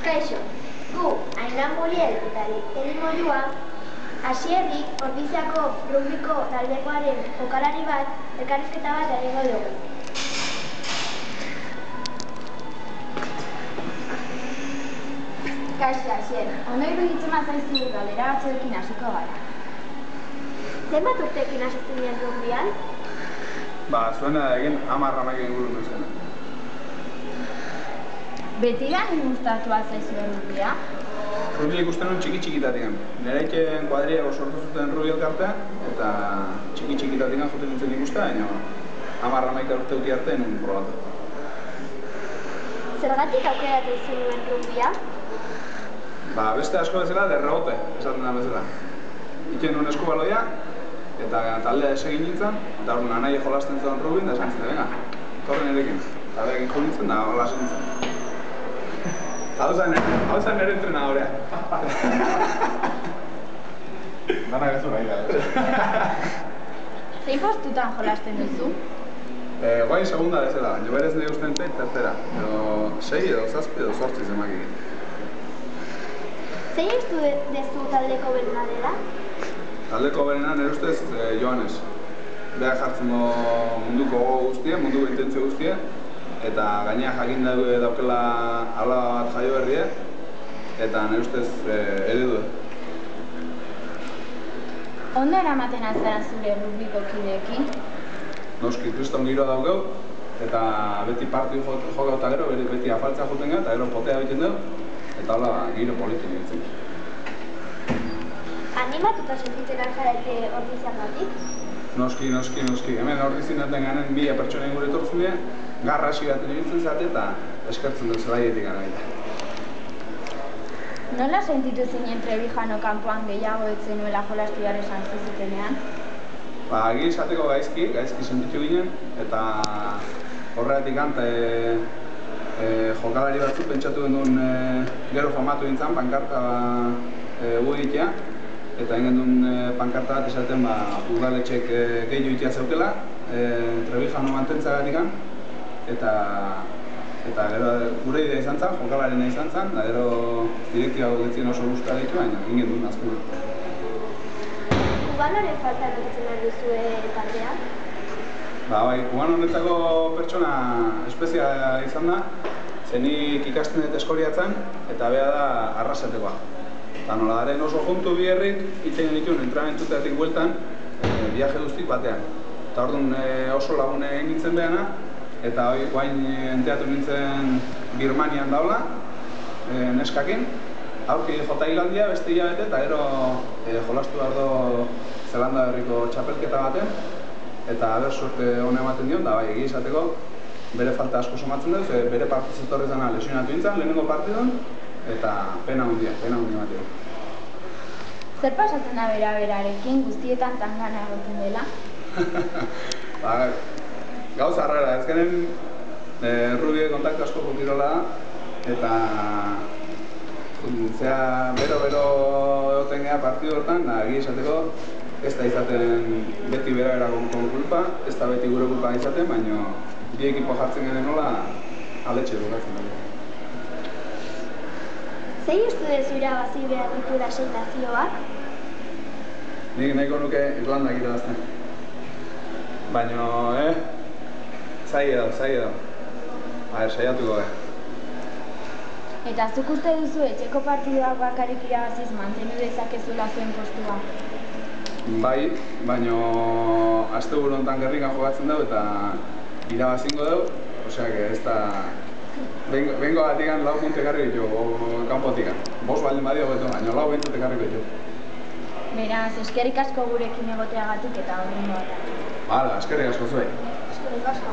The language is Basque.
Kaixo, gu, Ainhoa Muriel eta Eri Mollua, hasierrik Ordiziako rugbiko taldekoaren jokalari bat, elkarrizketa bat egingo dugu. Kaixo, Asier, ondo iruditzen bazaizu galdera batzuekin hasiko gara. Zenbat urteekin hasi zinen rugbian? Zuena egin 10 inguru nuzena. Betidan gustatu zaizu rugbia? Rugbia ikusten nuen txiki-txikitatik. Nereiken kuadriago sortu zuten rugbi elkartea, eta txiki-txikitatik joten nintzen ikustea, baina 10 urte uti arte nuen probatu. Zergatik aukeratzen zenuen rugbia? Beste asko bezala, derrebote, esaten da bezala. Iken nuen eskubaloia, eta taldea esegin nintzen, eta hori nahi jolasten zuen rugbin, da esan zen, venga, torre nirekin. Eta behekin jo nintzen, da hola esan nintzen. Hau zen nire entrenadorea. Dana gezu nahi da. Zein postutan jolasten duzu? Guai segunda bezala, baina berez nire usten zait tercera. Edo 6 edo 7 edo 8 zemak egin. Zein ustu dezu taldeko berena dela? Taldeko berena nire ustez Joanes. Beha jartzen du munduko gogo guztie, munduko intentzio guztie, eta gainea jakin daukela ala bat jaio berrie, eta nire ustez eredu. Ondo eramaten alzara zure rugbiko kideekin? Noski, kriston giroa daukeu, eta beti partiu jokau eta gero, beti afaltzea joten gara, eta gero potea egiten dugu, eta hola giro politik egiten. Animatuta sentitzen alzarete Ordiziagatik? Noski. Hemen Ordizinaten ganen 1000 pertsona inguru etortzen dira, garra hasi baten ibiltzen zate eta eskertzen dut zelaietik gana baita. Nola sentitu zinen Trebijano kanpoan gehiago ez zenuela jolastu behar esan zizutenean? Egi esateko gaizki sentitu ginen, eta horregatik jokalari batzuk pentsatu genuen gero famatu gintzen, pankarta egitea, eta egin duen pankarta bat esaten udaletxek gehiago itea zeukela, Trebijano mantentzagatik, eta gero gure idea izan zen, jokalarena izan zen, eta gero direktiba gogetzien oso guztua ditu, baina egin duen azken. Kubanoren falta notitzen behar duzue taldeak? Kuban honetzako pertsona espezia izan da, zenik ikasten dut eskoriatzen, eta beha da arrasatekoa. Eta nola daren oso juntu bi herrik, itzein dituen entrenamentuteatik bueltan, viaje guztik batean. Eta orduan oso lagune egin nintzen behana, eta guain enteatu nintzen Birmanian daula, neskakin, aurki jota hilaldia, beste hilabete, eta gero jolastu behar do Zelanda herriko txapelketa baten, eta aber suerte hona ematen dion, da bai egia izateko bere falta asko somatzen dut, bere partiz etorri zena lesionatu nintzen, lehenengo partidon, eta pena hundia ematen. Zer pasatzen da berarekin guztietan tangana egoten dela? Gauza arrara, ezkenen rugby kontaktu asko jokirola da, eta bero egoten geha partidu hortan, egia izateko ez da izaten beti bera kulpa, ez da beti gure kulpa izaten, baina bi ekipo jartzen genen nola aletxe dugatzen dugu. Zein uste dezu irabazi behar ditu lasentazioak? Nik nahiko nuke Irlandak irabazten. Baina, zaila da. Saiatuko gara. Eta zuk uste duzu etxeko partiduak bakarrik irabaziz mantendu dezakezula zuen postua? Bai, baina asteburu honetan gerrikan jokatzen dugu eta irabazingo dugu, osea ez da... Bengo batikan 4 puntu ekarri ditu, kanpotikan. 5 baldin badio beto, baina 4 puntu ekarri ditu. Beraz, eskerrik asko gurekin egoteagatik eta hori bat. Eskerrik asko zuei. Eskerrik asko.